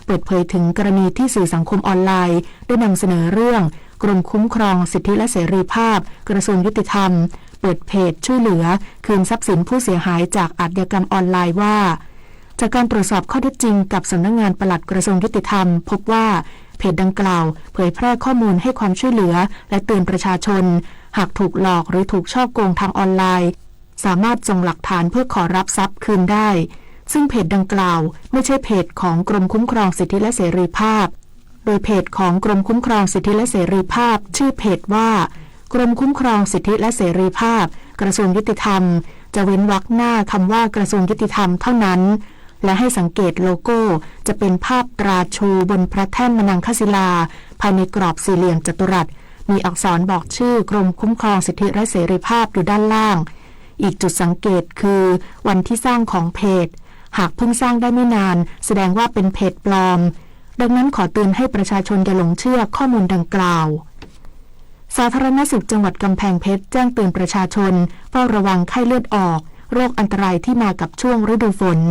เปิดเผยถึงกรณีที่สื่อสังคมออนไลน์ได้นำเสนอเรื่องกรมคุ้มครองสิทธิและเสรีภาพกระทรวงยุติธรรมเปิดเพจช่วยเหลือคืนทรัพย์สินผู้เสียหายจากอาชญากรรมออนไลน์ว่าจากการตรวจสอบข้อเท็จจริงกับสำนักงานปลัดกระทรวงยุติธรรมพบว่าเพจดังกล่าวเผยแพร่ข้อมูลให้ความช่วยเหลือและเตือนประชาชนหากถูกหลอกหรือถูกฉ้อโกงทางออนไลน์สามารถส่งหลักฐานเพื่อขอรับทรัพย์คืนได้ซึ่งเพจดังกล่าวไม่ใช่เพจของกรมคุ้มครองสิทธิและเสรีภาพโดยเพจของกรมคุ้มครองสิทธิและเสรีภาพชื่อเพจว่ากรมคุ้มครองสิทธิและเสรีภาพกระทรวงยุติธรรมจะเว้นวรรคหน้าคำว่ากระทรวงยุติธรรมเท่านั้นและให้สังเกตโลโก้จะเป็นภาพตราชูบนพระแท่นมนังคศิลาภายในกรอบสี่เหลี่ยมจัตุรัสมีอักษรบอกชื่อกรมคุ้มครองสิทธิและเสรีภาพอยู่ด้านล่างอีกจุดสังเกตคือวันที่สร้างของเพจหากเพิ่งสร้างได้ไม่นานแสดงว่าเป็นเพจปลอมดังนั้นขอเตือนให้ประชาชนอย่าหลงเชื่อข้อมูลดังกล่าวสาธารณสุขจังหวัดกำแพงเพชรแจ้งเตือนประชาชนเฝ้าระวังไข้เลือดออกโรคอันตรายที่มากับช่วงฤดูฝน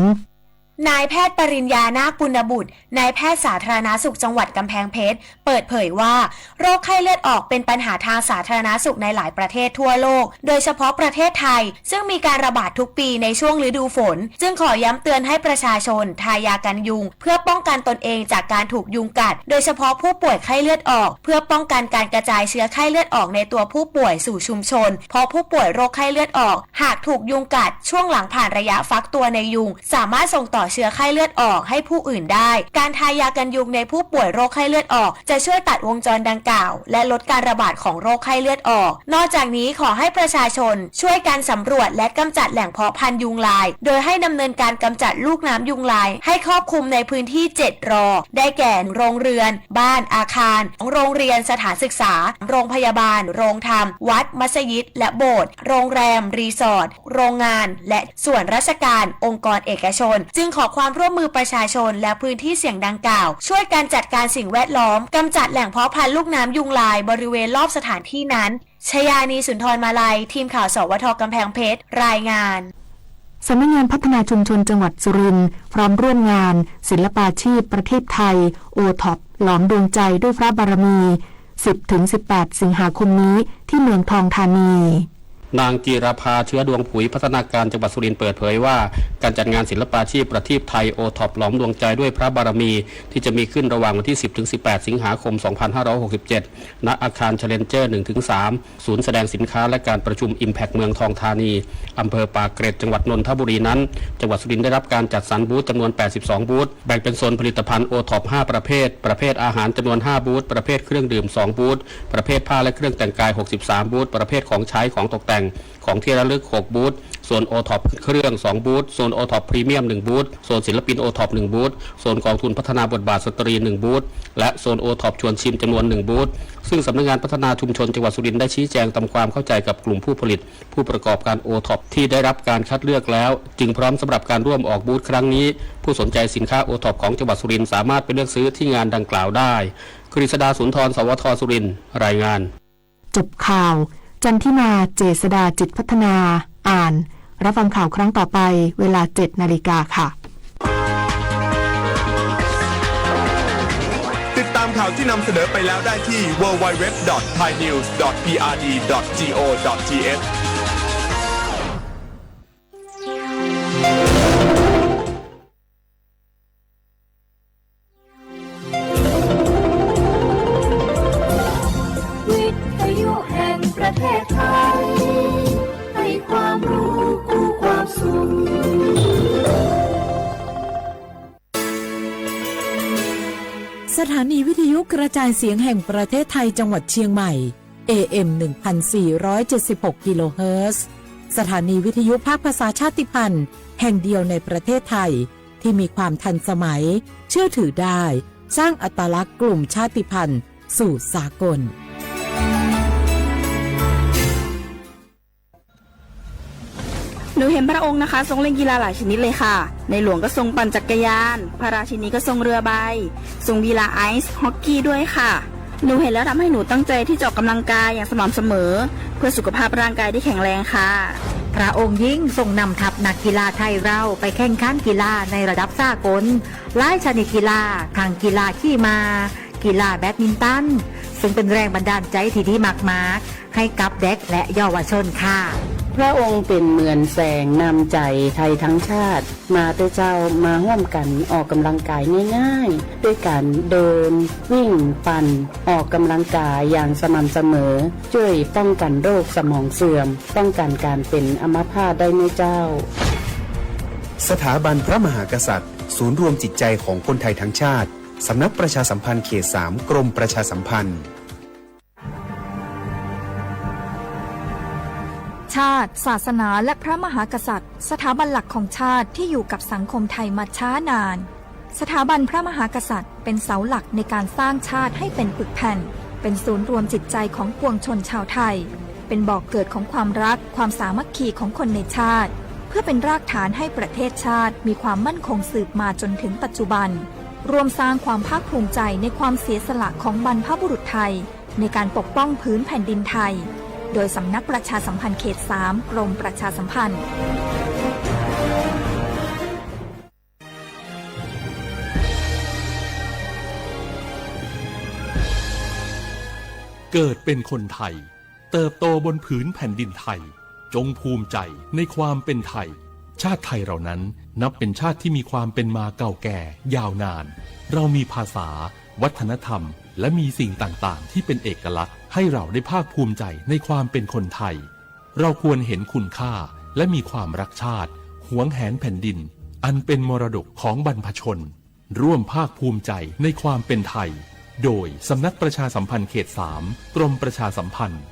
นายแพทย์ปริญญานาคปุณบุตรนายแพทย์สาธารณสุขจังหวัดกำแพงเพชรเปิดเผยว่าโรคไข้เลือดออกเป็นปัญหาทางสาธารณสุขในหลายประเทศทั่วโลกโดยเฉพาะประเทศไทยซึ่งมีการระบาดทุกปีในช่วงฤดูฝนจึงขอย้ำเตือนให้ประชาชนทายากันยุงเพื่อป้องกันตนเองจากการถูกยุงกัดโดยเฉพาะผู้ป่วยไข้เลือดออกเพื่อป้องกันการกระจายเชื้อไข้เลือดออกในตัวผู้ป่วยสู่ชุมชนเพราะผู้ป่วยโรคไข้เลือดออกหากถูกยุงกัดช่วงหลังผ่านระยะฟักตัวในยุงสามารถส่งต่อเชื้อไข้เลือดออกให้ผู้อื่นได้การทายากันยุงในผู้ป่วยโรคไข้เลือดออกจะช่วยตัดวงจรดังกล่าวและลดการระบาดของโรคไข้เลือดออกนอกจากนี้ขอให้ประชาชนช่วยการสำรวจและกำจัดแหล่งเพาะพันธุ์ยุงลายโดยให้ดำเนินการกำจัดลูกน้ำยุงลายให้ครอบคลุมในพื้นที่7 รอได้แก่โรงเรือนบ้านอาคารโรงเรียนสถานศึกษาโรงพยาบาลโรงธรรมวัดมัสยิดและโบสถ์โรงแรมรีสอร์ทโรงงานและส่วนราชการองค์กรเอกชนจึงขอความร่วมมือประชาชนและพื้นที่เสี่ยงดังกล่าวช่วยการจัดการสิ่งแวดล้อมกำจัดแหล่งเพาะพันธุ์ลูกน้ำยุงลายบริเวณรอบสถานที่นั้นชยานีสุนทรมาลัยทีมข่าวสวทกำแพงเพชรรายงานสำนักงานพัฒนาชุมชนจังหวัดสุรินทร์พร้อมร่วมงานศิลปาชีพประเทศไทยโอท็อปหลอมดวงใจด้วยพระบารมี 10-18 สิงหาคมนี้ที่เมืองทองธานีนางจีราภาเชื้อดวงผุยพัฒนาการจังหวัดสุรินทร์เปิดเผยว่าการจัดงานศิลปาชีพประทีปไทยโอท็อปหลอมดวงใจด้วยพระบารมีที่จะมีขึ้นระหว่างวันที่ 10-18 สิงหาคม 2567 ณ อาคารเชลเลนเจอร์ 1-3 ศูนย์แสดงสินค้าและการประชุม Impact เมืองทองธานีอำเภอปากเกร็ดจังหวัดนนทบุรีนั้นจังหวัดสุรินทร์ได้รับการจัดสรรบูธจำนวน 82 บูธแบ่งเป็นโซนผลิตภัณฑ์โอท็อป 5 ประเภทอาหารจำนวน 5 บูธประเภทเครื่องดื่ม 2 บูธประเภทผ้าและเครื่องแต่งกาย 63 บูธประเภทของใช้ของตกแต่งของที่ระลึก 6 บูธโซนโอท็อปเครื่อง 2 บูธโซนโอท็อปพรีเมียม 1 บูธโซนศิลปินโอท็อป 1 บูธโซนกองทุนพัฒนาบทบาทสตรี 1 บูธและโซนโอท็อปชวนชิมจำนวน 1 บูธซึ่งสำนักงานพัฒนาชุมชนจังหวัดสุรินทร์ได้ชี้แจงทำความเข้าใจกับกลุ่มผู้ผลิตผู้ประกอบการโอท็อปที่ได้รับการคัดเลือกแล้วจึงพร้อมสำหรับการร่วมออกบูธครั้งนี้ผู้สนใจสินค้าโอท็อปของจังหวัดสุรินทร์สามารถไปเลือกซื้อที่งานดังกล่าวได้กฤษดาสุนทรสวทสุรินทร์รายงานจบข่าวจันทิมาเจษฎาจิตพัฒนาอ่านรับฟังข่าวครั้งต่อไปเวลา 7 นาฬิกาค่ะติดตามข่าวที่นำเสนอไปแล้วได้ที่ www.thainews.prd.go.thประเทศไทยให้ความรู้คู่ความสุขสถานีวิทยุกระจายเสียงแห่งประเทศไทยจังหวัดเชียงใหม่ AM 1476 กิโลเฮิรตซ์สถานีวิทยุภาคภาษาชาติพันธุ์แห่งเดียวในประเทศไทยที่มีความทันสมัยเชื่อถือได้สร้างอัตลักษณ์กลุ่มชาติพันธุ์สู่สากลหนูเห็นพระองค์นะคะทรงเล่นกีฬาหลายชนิดเลยค่ะในหลวงก็ทรงปั่นจักรยานพระราชินีก็ทรงเรือใบทรงกีฬาไอซ์ฮอกกี้ด้วยค่ะ หนูเห็นแล้วทำให้หนูตั้งใจที่จะออกกำลังกายอย่างสม่ำเสมอ เพื่อสุขภาพร่างกายที่แข็งแรงค่ะ พระองค์ยิ่งทรงนำทัพนักกีฬาไทยเราไปแข่งขันกีฬาในระดับสากลหลายชนิดกีฬาทั้งกีฬาขี่ม้ากีฬาแบดมินตันซึ่งเป็นแรงบันดาลใจที่ดีมากๆให้กับเด็กและเยาวชนค่ะ พระองค์เป็นเหมือนแสงนำใจไทยทั้งชาติมาเตเจ้ามาร่วมกันออกกำลังกายง่ายๆด้วยการเดินวิ่งปั่นออกกำลังกายอย่างสม่ำเสมอช่วยป้องกันโรคสมองเสื่อมป้องกันการเป็นอัมพาตได้ไหมเจ้า สถาบันพระมหากษัตริย์ศูนย์รวมจิตใจของคนไทยทั้งชาติสำนักประชาสัมพันธ์เขต 3 กรมประชาสัมพันธ์ชาติศาสนาและพระมหากษัตริย์สถาบันหลักของชาติที่อยู่กับสังคมไทยมาช้านาน สถาบันพระมหากษัตริย์เป็นเสาหลักในการสร้างชาติให้เป็นปึกแผ่นเป็นศูนย์รวมจิตใจของปวงชนชาวไทยเป็นบ่อกเกิดของความรักความสามัคคีของคนในชาติเพื่อเป็นรากฐานให้ประเทศชาติมีความมั่นคงสืบมาจนถึงปัจจุบันรวมสร้างความภาคภูมิใจในความเสียสละของบรรพบุรุษไทยในการปกป้องพื้นแผ่นดินไทยโดยสำนักประชาสัมพันธ์เขต 3 กรมประชาสัมพันธ์เกิดเป็นคนไทยเติบโตบนผืนแผ่นดินไทยจงภูมิใจในความเป็นไทยชาติไทยเรานั้นนับเป็นชาติที่มีความเป็นมาเก่าแก่ยาวนานเรามีภาษาวัฒนธรรมและมีสิ่งต่างๆที่เป็นเอกลักษณ์ให้เราได้ภาคภูมิใจในความเป็นคนไทยเราควรเห็นคุณค่าและมีความรักชาติหวงแหนแผ่นดินอันเป็นมรดกของบรรพชนร่วมภาคภูมิใจในความเป็นไทยโดยสำนักประชาสัมพันธ์เขต 3 กรมประชาสัมพันธ์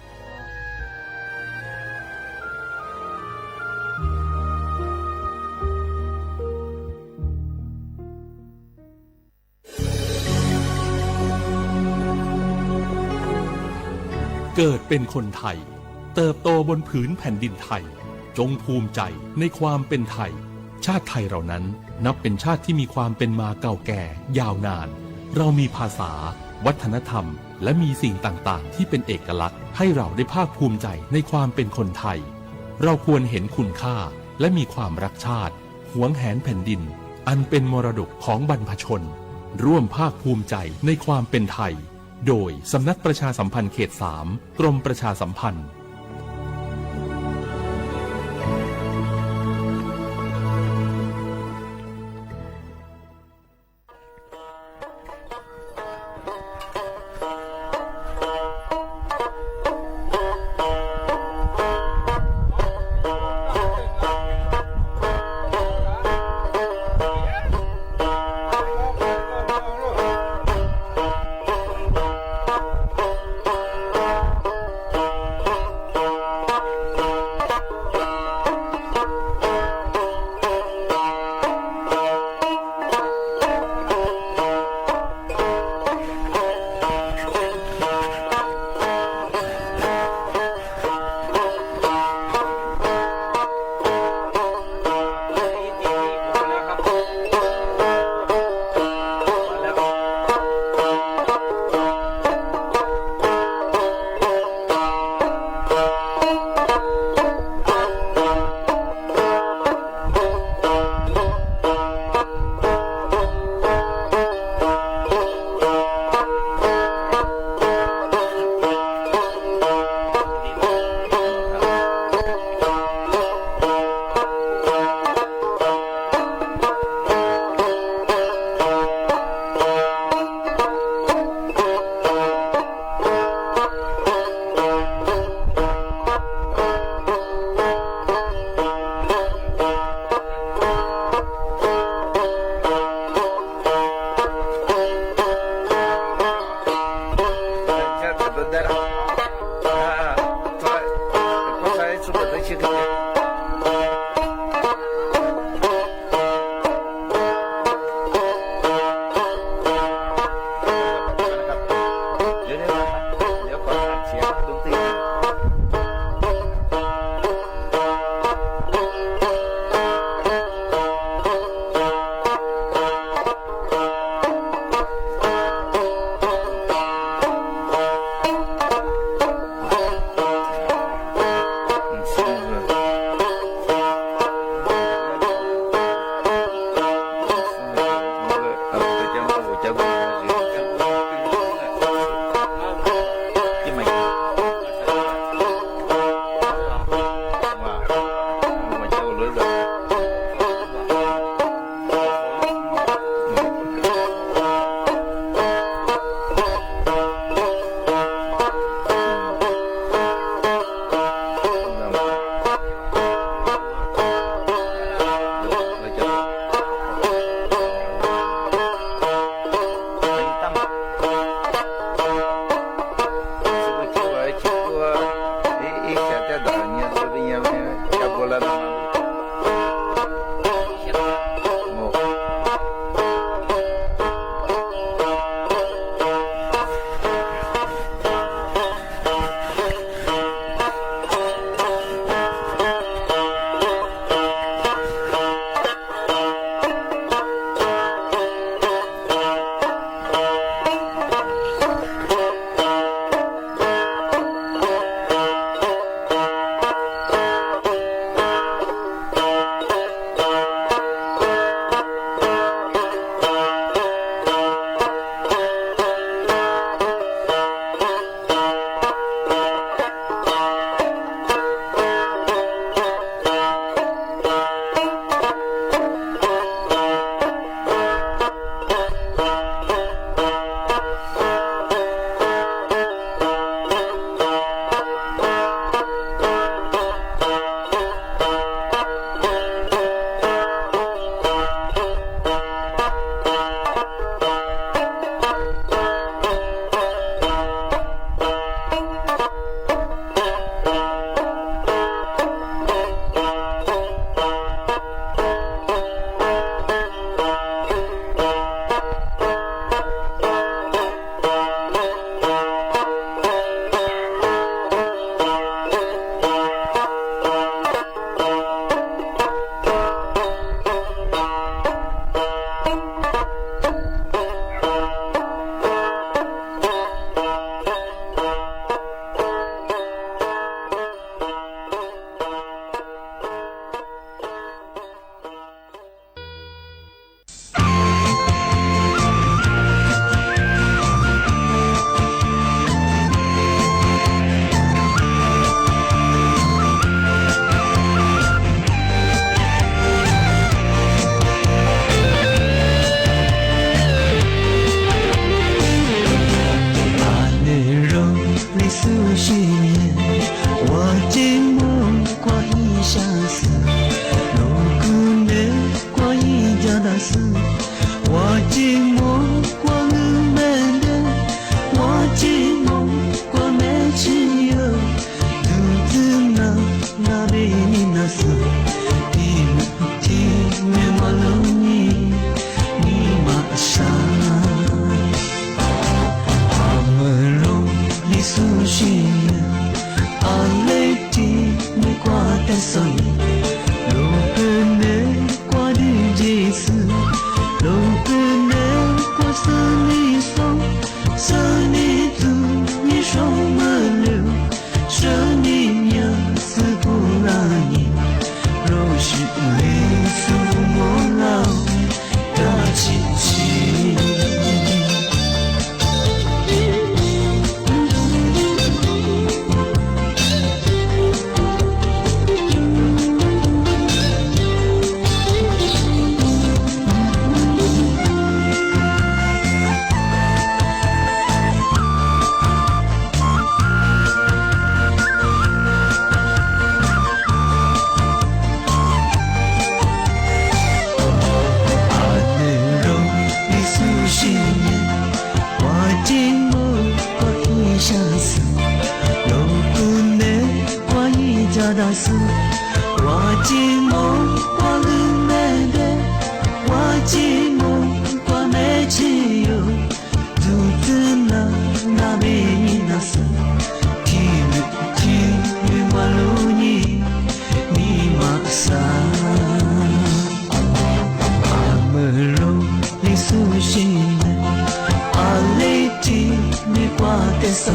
เกิดเป็นคนไทยเติบโตบนผืนแผ่นดินไทยจงภูมิใจในความเป็นไทยชาติไทยเรานั้นนับเป็นชาติที่มีความเป็นมาเก่าแก่ยาวนานเรามีภาษาวัฒนธรรมและมีสิ่งต่างๆที่เป็นเอกลักษณ์ให้เราได้ภาคภูมิใจในความเป็นคนไทยเราควรเห็นคุณค่าและมีความรักชาติหวงแหนแผ่นดินอันเป็นมรดกของบรรพชนร่วมภาคภูมิใจในความเป็นไทยโดยสำนักประชาสัมพันธ์เขต 3 กรมประชาสัมพันธ์是我寂寞我的妹妹我寂寞我没自由独自那边那是君我路你你马上阿门罗你苏醒阿雷提你挂的手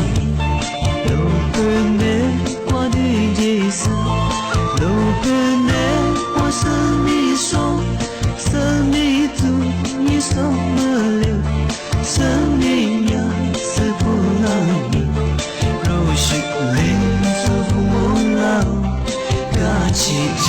路边的我的夜色路边的我是你手生命主你手么流生命呀是不能你若是灵是不老嘎起起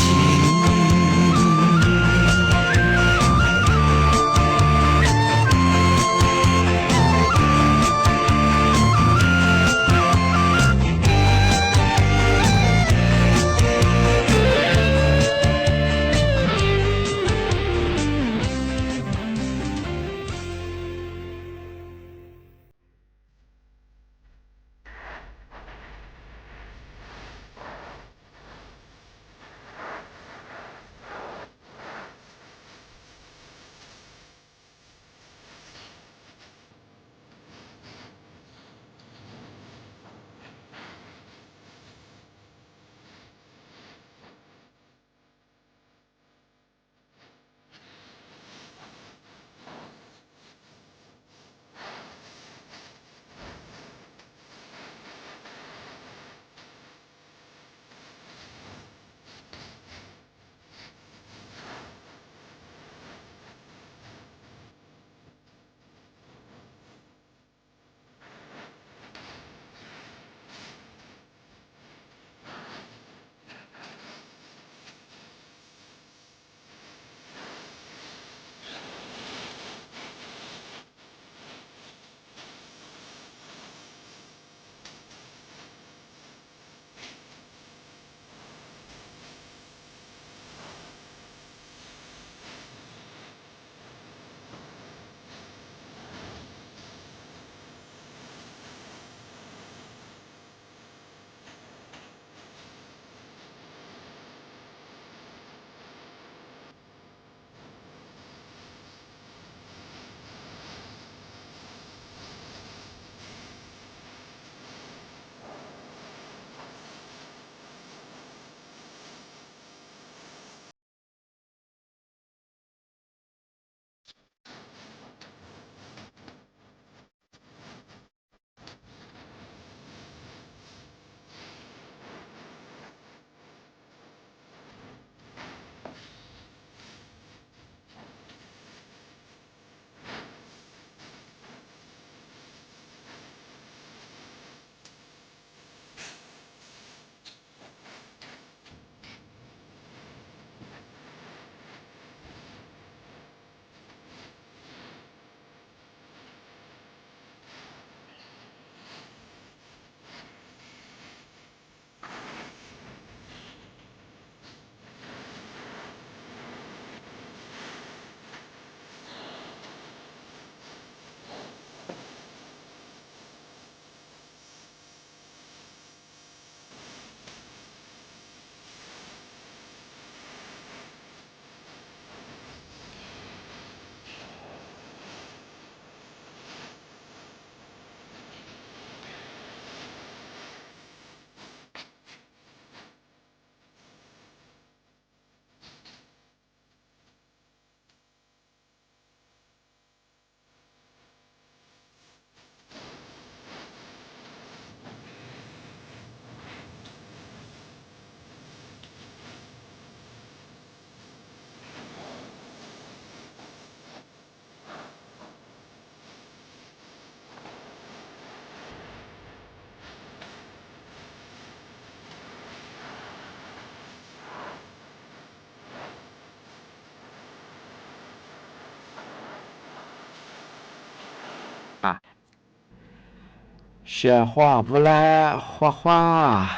学画不来画画，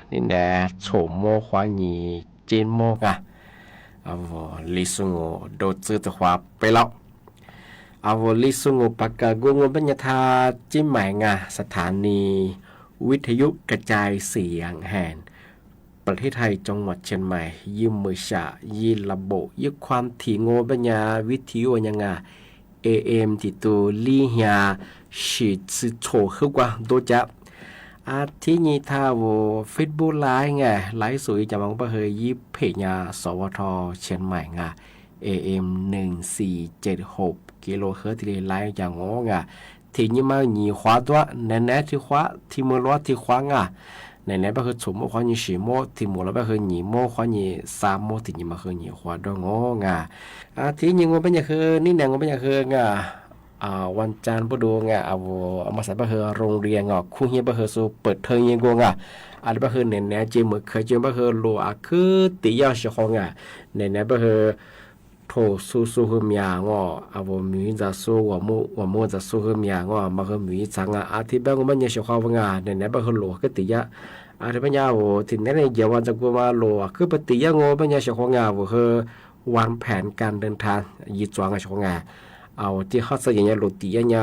你呢？丑么画你真么个？我历史我都知道画ไปแล้ว历史我ปากกากูงบรรยาทาจิ้มหมายงาสถานีวิทยุกระจายเสียงแห่ง ประเทศไทยจังหวัดเชียงใหม่ยืมมือฉะยีระบบยึดความถี่โงปัญญาวิทยุยังไง AM ที่ตัวลี่เฮียฉีดสิโฉขึ้นกว่าตัวจะอาทิตย์นี้ถ้าว่าเฟซบุ๊กไลฟ์ไงไลฟ์สวยจะมองไปเฮยยิบเพจยาสวทเชียงใหม่ไง AM 1476กิโลเฮิรตซ์ที่ไลฟ์อย่างงงทีนี้มาหนีขวาตัวแน่ๆที่ขวาที่มือล้อที่ขวางแน่ๆไปคือสมมติขวาหนี4โมที่มือล้อไปคือหนีโมขวาหนี3โมที่นี่มาคือหนีขวาด้วยงงอาทิตย์นี้งงเป็นอย่างคือนี่แนงงเป็นอย่างคือวันจันทร์ปดูเอามาใส่ไปคือโรงเรียนคู่เฮียไปคือสูเปิดเทอมยังงอะไรไปคือแน่ๆเจมือเคยเจอไปคือโลคือตียาชงแน่ๆไปคือโถสู้ๆคือมีเอามีจะสู้ว่ามูจะสู้คือมีมาคือมีจังอาทิตย์แบบมันยังชงแน่ๆไปคือโลคือตียาอาทิตย์ปัญญาทีนี้เนี่ยเดี๋ยววันจะกูมาโลคือปฏิยาปัญญาชงคือวางแผนการเดินทางยีจวงชงเอาที่เขาจะอย่างนี้หลุดตีอย่างนี้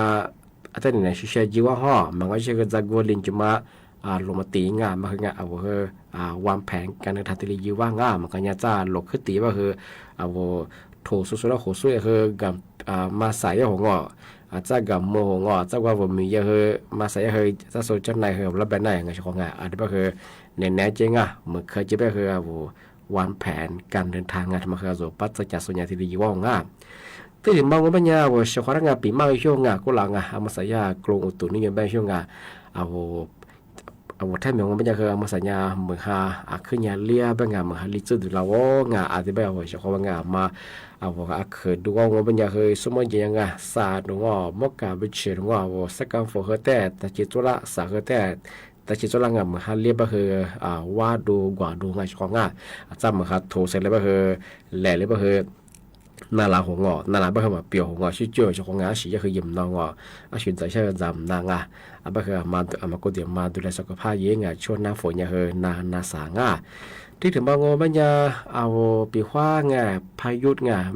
แต่เนี่ยชิชจีว่ามันก็ใช้กับจากวัวลินจุมาลงมาตีมาคือเอาวางแผนการเดินทางที่ลีว่ามันก็จะหลบขึ้นตีว่าคือเอาโถสุดๆแล้วโหสุดคือกับมาใส่หัวจะกับโมหัวจะว่าผมมีคือมาใส่คือจะโซจันในคือรับแบบไหนไงของอันนี้ก็คือแน่ๆจริงเหมือนเคยจะไปคือวางแผนการเดินทางทำมาคือปัจจัยส่วนใหญ่ที่ลีว่าที่ถึงบางวันปัญญาว่าชาวบ้านปีใหม่ช่วงก็หลังเอามาใส่ยากรงอุตุนิยมแบบช่วงเอาแทบเหมือนปัญญาคือเอามาใส่ยาเหมือนขึ้นยาเลี้ยแบบเหมือนลิจุดเราอาจจะแบบว่าชาวบ้านมาเอาเคยดูว่าปัญญาคือสมัยยังศาสตร์มกาบิเชนสักการฝนแต่จิตตุระสาแต่จิตตุระเหมือนเลี้ยแบบคือว่าดูกว่าดูชาวบ้านอาจจะเหมือนโถเสร็จแล้วแบบคือแหล่เลยแบบคือนาลาหัวนาลาไม่เคยมาเปียวหัวชื่อเจ้าของงานสิจะคือยิ้มน้องชื่นใจใช่จำนางไม่เคยมาก็เดี๋ยวมาดูแลสุขภาพเยอะช่วงหน้าฝนเนี่ยคือนาสางที่ถึงบางวันเนี่ยเอาปีขว้าพายุ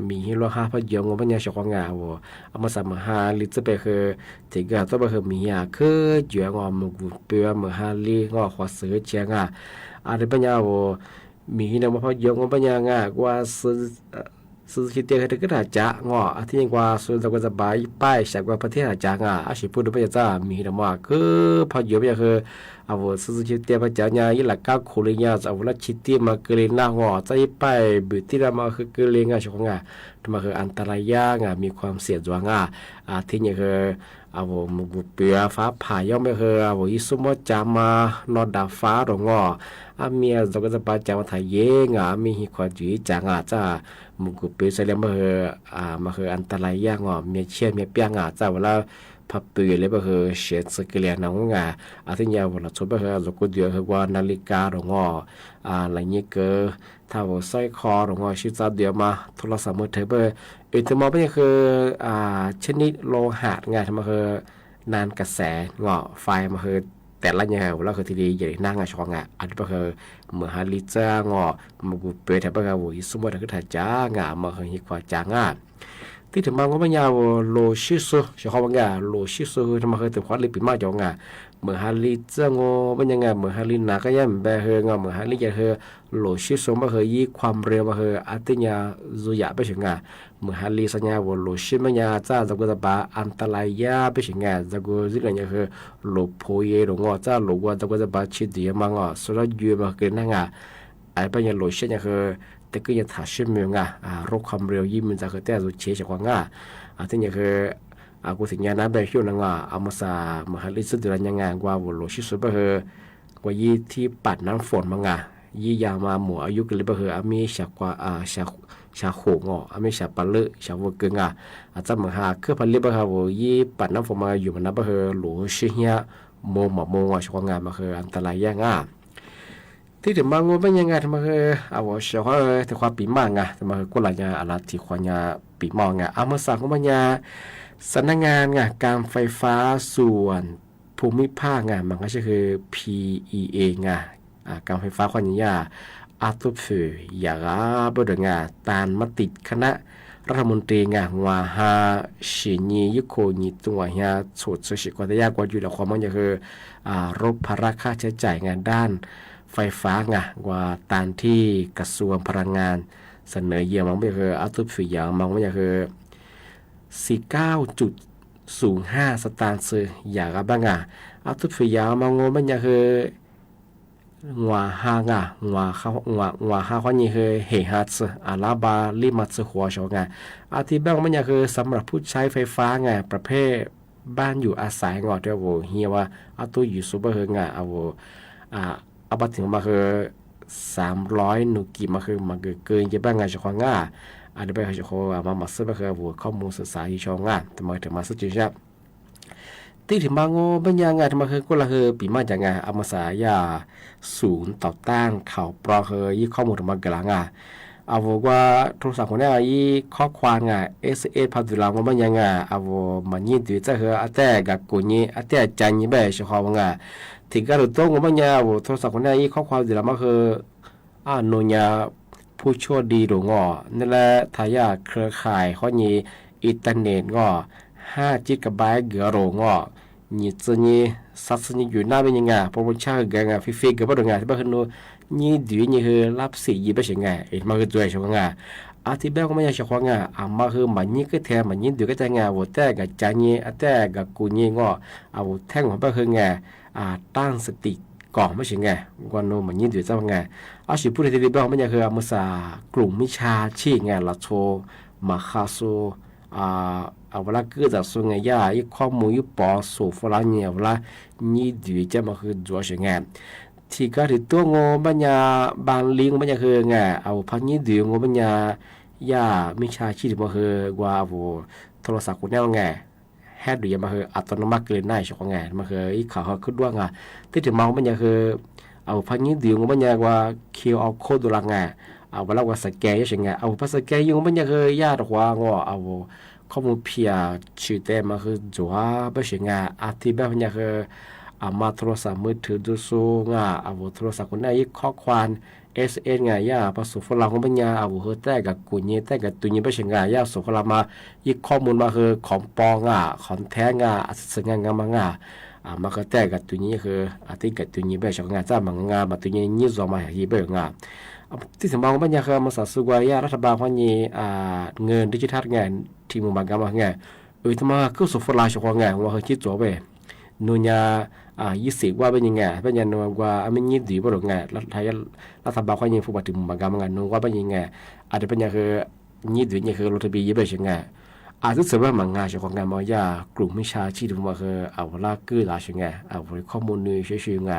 มีฮิโรฮาพายุวันเนี่ยชาวงานเอามาสามหาลิจะไปคือถึงก็ต้องไปคือมีคือเยอะมุกเปียวมหาลีขวาซื้อเชียงอะไรปัญญามีฮิโรมาพายุวันเนี่ยว่าสุดที่เดียวกันก็ได้จ้าที่ยังว่าส่วนจะก็จะบายป้ายจากว่าประเทศจ้าอาชีพพูดไปจ้ามีแต่ว่าคือพออยู่ไปคือเอาสุดที่เดียวกันจ้าเนี่ยยี่หลักก้าวคุยเนี่ยจะเอาละชิดที่มาเกลียหน้าใจป้ายบุตรที่เรามาคือเกลียช่วงทำไมคืออันตรายมีความเสี่ยงจวงที่นี่คือเอามุกเปียฟ้าผ่าย่อมไปคือเอาอิสุโมจามานอดดาฟ้าหลงเมียจะก็จะไปจ้ามาถ่ายเย่มีหิควาจีจ้าจ้ามุกเปียใส่แล้วมาคืออันตรายเมียเชี่ยเมียเปียจ้าเวลาพับเปียเลยไปคือเสียสเกลียน้องที่นี่เวลาชดไปคือจะก็เดียวคือว่านาฬิกาหลงอะไรเงี้ยก็ถ้าว่าสร้อยคอหลงชิดจ้าเดียวมาโทรศัพท์มือถือไปถึงมองไปคือชนิดโลหะทำมาคือนานกระแสไฟมาคือแต่ละอย่างเราคือทีดีใหญ่นั่งชองอันนี้ก็คือเหมือนฮาริจ้มาบุเปแต่ก็คือสมมติคือถ่ายจ้ามาคือฮิควาจ้าที่ถึงมาก็ไม่ยาวโลชิสุชาวบ้านโลชิสุทำมาคือถึงความลิบปีมาจ้าเหมือนฮาริจ้าเป็นยังไงเหมือนฮารินาก็ยังแบบเหมือนฮาริจะคือโลชิสุมาคือยี่ความเร็วมาคืออัติญาจุยะไปถึงเหมือนฮาริสัญญาว่าโลชิมันยาจ้าจะก็จะบาอันตรายไปถึงจะก็สิ่งนี้คือโลโพเยหลงจ้าโลว่าจะก็จะบาชิดดีมังสุดยอดมาเกินนั่งไอ้ปัญญาโลชิเนี่ยคือแต่ก็ยังถ่ายชิมอยู่โรคความเร็วยิ่งมันจะคือแต่สุดเชี่ยวชาญที่นี่คือกูถึงยาน้ำแบบช่วงเอามาสามหาลิสุดเดือนยังว่าโลชิสุดไปคือกว่ายี่ที่ปัดน้ำฝนมังยี่ยามาหมู่อายุกันเลยไปคือมีฉากว่าชาโขงมีฉากปลาเลือฉากวัวเกงอาจจะมาหาเครื่องผลิตไปคือยี่ปัดน้ำฝนมาอยู่มันนับไปคือโลชิเฮียโมช่วงมาคืออันตรายที่ถึงบางวันเป็นยังไงทำไมเอาเช้าแต่ความปีมังทำไมกุหลาบอะไรที่ความปีมองเอามาสั่งของมันสำนักงานการไฟฟ้าส่วนภูมิภาคมันก็คือ PEA การไฟฟ้าความยาอาตุฟือยากบดตานมติคณะรัฐมนตรีว่าฮาชินียุโคนิตัวเฮียสุดสุดกว่าจะยากกว่าอยู่แล้วความมันคือลดภาระค่าใช้จ่ายด้าน ไฟฟ้าไงว่าตามที่กระทรวงพลังงานเสนอเยี่ยมมันไม่คืออัตุฟิยามันไม่คือ49.05 สตางค์ซื้ออย่างบ้างอัตุฟิยามันไม่คืองัวห้างงัวห้าข้อนี้คือเฮฮัตส์อาลาบาลิมัตส์หัวชงอาทิบ้างมันคือสำหรับผู้ใช้ไฟฟ้าไงประเภทบ้านอยู่อาศัยงอเดียวเฮียว่าอัตุอยู่ซูเปอร์เฮงเอาบัตรถึงมาคือ300นุกิมาคือมันเกินจะบ้างไงชงอันนี้ไปเขาจะขอมาซื้อไปคือข้อมูลศึกษาที่ชงแต่มาถึงมาซื้อจริงๆที่ถึงมาโง่เป็นยังไงทำไมคือก็ละคือปีมาจากไงเอามาสายาศูนย์ต่อต้านข่าวปลอมคือยี่ข้อมูลทำมากระงังเอาว่าโทรศัพท์คนนี้ยี่ข้อความไง SA พัฒนามันยังไงเอามันยิ่งดีจะคืออาแต่กับกูนี่อาแต่จันยี่แบบเฉพาะว่าไงถึงการตัวงมันยังโทรศัพท์คนนี้ยี่ข้อความดีแล้วมันคือโนยาผู้โชคดีหรืองอนั่นแหละทายาเครือข่ายข้อนี้อินเทอร์เน็ตงอ5 จิกะไบต์เกือโรงอ่ะนี่จะนี่สัตว์นี่อยู่หน้าเป็นยังไงโปรโมชั่นกันไงฟิกกับว่าตรงไงที่บ้านนู้นี่ดีนี่คือรับสียี่เป็นยังไงมาคือตัวเองช่วงไงอาทิตย์แรกก็ไม่ใช่ช่วงไงมาคือมันนี่ก็แทนมันนี่ดีก็จะไงว่าแต่กับจานี่แต่กับกูนี่ก็เอาแท่งของบ้านคือไงตั้งสติก่อนไม่ใช่ไงวันนู้มันนี่ดีจะไงอาชีพผู้ที่ดีบ้างไม่ใช่คือมุสากลุ่มมิชาชีไงละโชมาคาโซเอาเวลาเกิดจากส่วนไงย่าอีข้อมูลยุปอสูฟลาเนี่ยเวลานี่ดีจะมาคือจัวเสียงไงที่ก็ถือตัวงบัญญาบางลิงบัญญาคือไงเอาพันนี่ดีงบัญญาย่ามิชาชีพมาคือกว่าโทรศัพท์คนนี้ไงแฮดดูยังมาคืออัตโนมัติเกินได้ช่วงไงมาคืออีข่าวเขาขึ้นว่าไงที่ถึงมาบัญญาคือเอาพันนี่ดีงบัญญากว่าคิวเอาโคดดูละไงเอาเวลาว่าสแกนยังไงเอาภาษาสแกนยังบัญญาคือย่าตัวงอเอาข้อมูลเพียชื่อแต่มาคือจัวไม่ใช่ไงอาทิตย์แบบนี้คือมาโทรศัพท์มือถือดูสูงเอาโทรศัพท์คนไหนข้อความSN ไงย่าผสมฝรั่งของปัญญาเอาแต่กับกุญแจแต่กับตุนยี่ไม่ใช่ไงย่าส่งฝรั่งมาอีกข้อมูลมาคือของปองของแท้สัญญาณมามาคือแต่กับตุนยี่คืออาทิตย์กับตุนยี่ไม่ใช่ไงจ้ามังมาตุนยี่ยี่สองมาที่เบิกที่สมองปัญญาคือมาสัตว์สุกายรัฐบาลพันยี่เงินดิจิทัลไงที่มุมบางกันมาไงทำไมก็สุฟลายชงไงว่าเขาคิดตัวไปนูญา20ว่าเป็นยังไงเป็นยังนูว่าไม่ยินดีบ่หรอกไงรัฐบาลเขายังพูดถึงมุมบางกันมาไงนูว่าเป็นยังไงอาจจะเป็นยังคือยินดีนี่คือรถทะเบียนยี่เป็นยังไงอาจจะเสริมว่ามังงานชงไงมาย่ากลุ่มมิชาชีพมาคือเอาลากกือลาชงไงเอาข้อมูลนี้ช่วยไง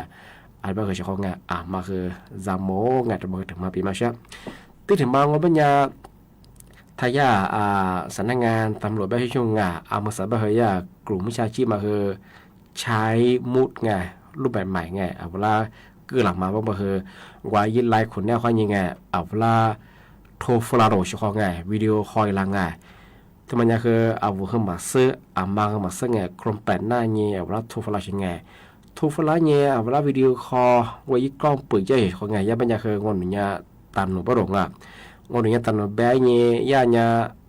อาจจะเป็นชงไงมาคือจามโมไงจะมาถึงมาปีมาเช่ที่ถึงมาว่าเป็นยังทายาสำนักงานตำรวจบ้านช่วงมาสาบเฮียกลุ่มวิชาชีพมาคือใช้มุดไงรูปแบบใหม่ไงเวลาเกิดหลังมาว่าคือว่ายินไลน์คนแนวข้อยังไงเวลาโทรฟลาโรชไงวิดีโอคอลลังไงทำไมเนี่ยคือขึ้นมาซื้อมาขึ้นมาซื้อไงกลุ่มแปดหน้าเนี่ยเวลาโทรฟลาชไงโทรฟลาเนี่ยเวลาวิดีโอคอลว่ายิ่งกล้องเปิดใจเขาไงย่าเป็นเนี่ยคืองอนเนี่ยตามหนูประหลงงอนเนี่ยตอนนั้นแบบนี้ย่าเนี่ย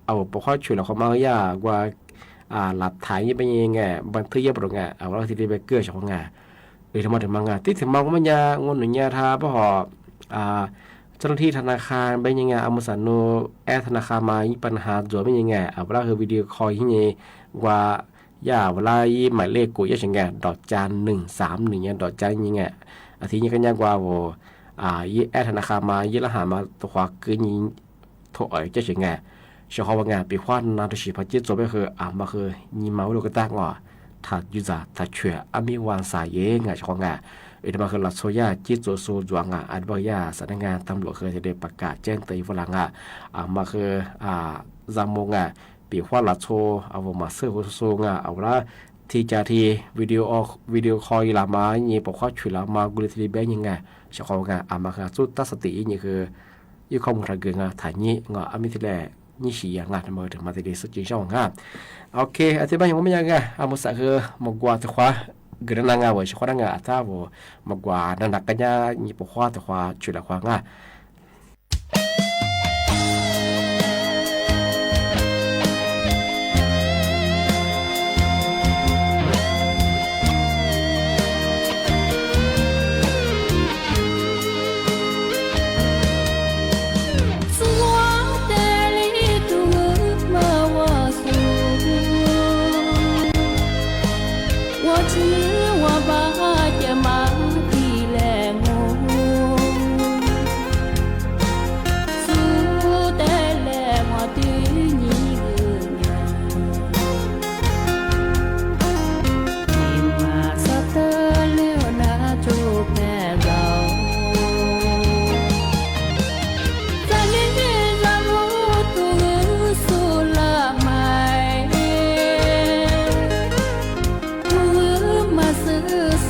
เอาปกข้อช่วยเราเขามาย่าว่าหลับถ่ายนี่เป็นยังไงบันทึกยังปรงไงเอาเราที่ได้ไปเกื้อชาวงาทำมาถึงมังงาที่ถึงมังก็มันยางอนเนี่ยท่าเพราะเจ้าหน้าที่ธนาคารเป็นยังไงเอามาสั่นโนธนาคารมามีปัญหาจวบเป็นยังไงเอาเราคือวิดีโอคอลที่นี่ว่าย่าเวลาหมายเลขกูยังไงดอกจาน131เนี่ยดอกจานยังไงอาทิตย์นี้ก็ยังว่ายี่ธนาคารมายี่ละหามาตัวคือยิงโถอยจะยังไงชาวบ้านงานปีขวัญนาตุชิพัชจิตจบไปคือมาคือยิงมาวิโรก็ตั้งว่าถ้ายุจ่าถ้าเชื่อมีวันสายเองชาวงานมาคือหลักโซยาจิตโจโซจวงอันบอยาสำนักงานตำรวจเคยได้ประกาศแจ้งเตือนฝรั่งมาคือจำมงปีขวัญหลักโซเอามาเสื้อโซเอาละที่จะที่วิดีโอคอลลามาเนี่ยปกข้อช่วยลามากุลทีเบยยังไงชาวงานมาคือสุดตัดสตินี่คือยี่ข้อมูลทางเกินถ่ายนี้มิทีแลนี่ชี้งานมาถึงมาติดสุดจริงช่องงานโอเคอธิบายยังไม่ยังไงมุสาคือมกว่าตัวเกิดนางาว่าชาวงานถ้ามกว่านักกันยานี่ปกข้อตัวช่วยละควาง ส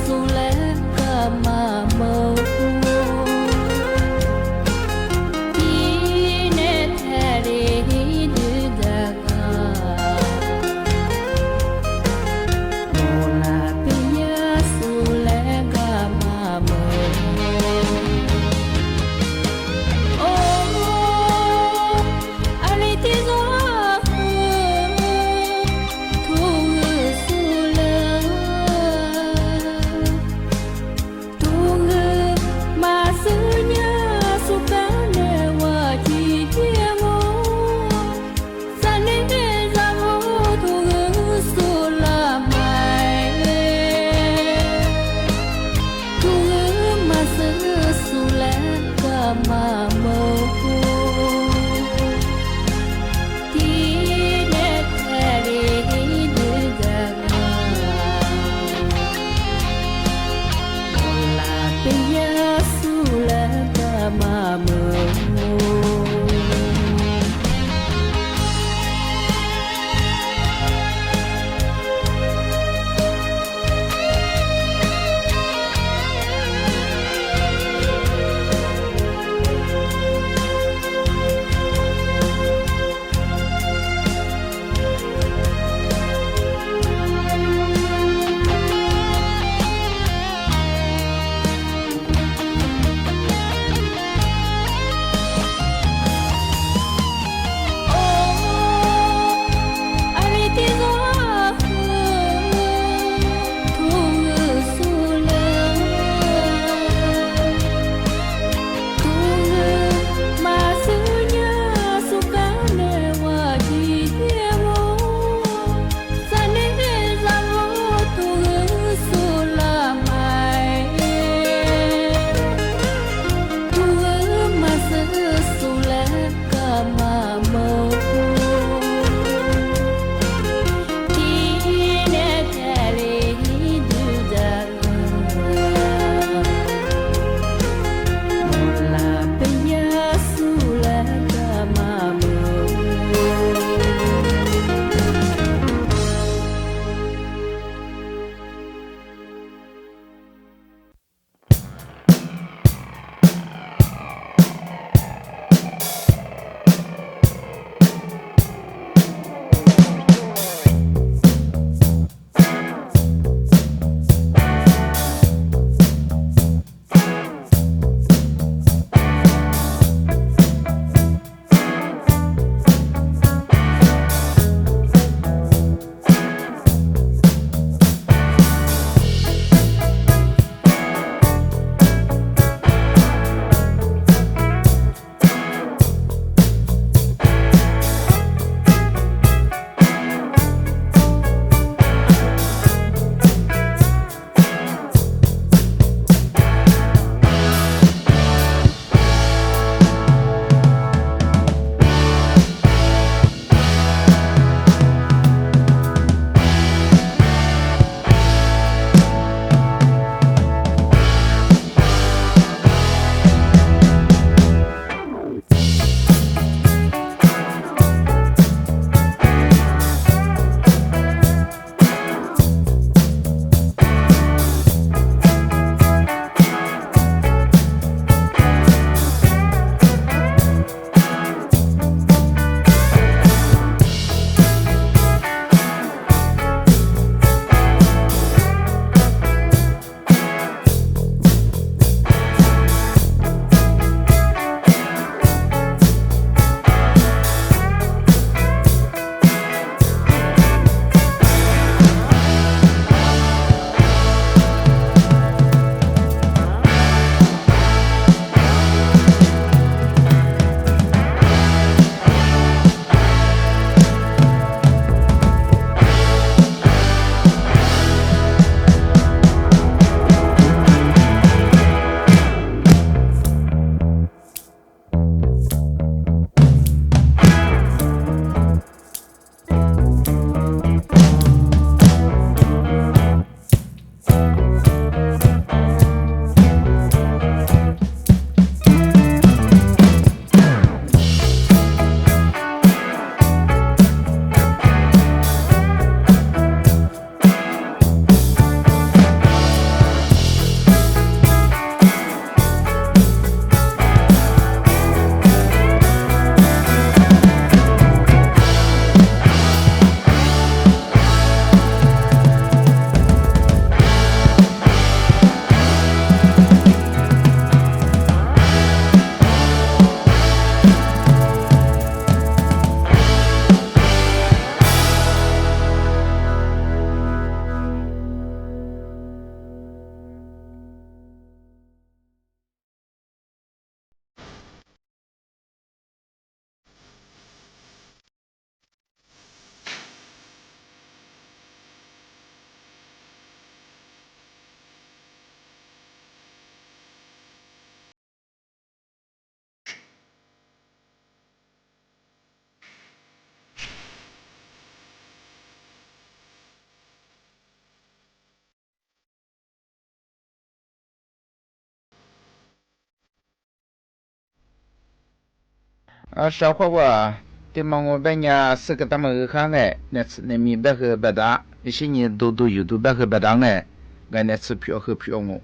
小伙娃对嘛我别伢是个他们看哎那次那米别和别打一些年都有都别和别打哎俺那次票和票我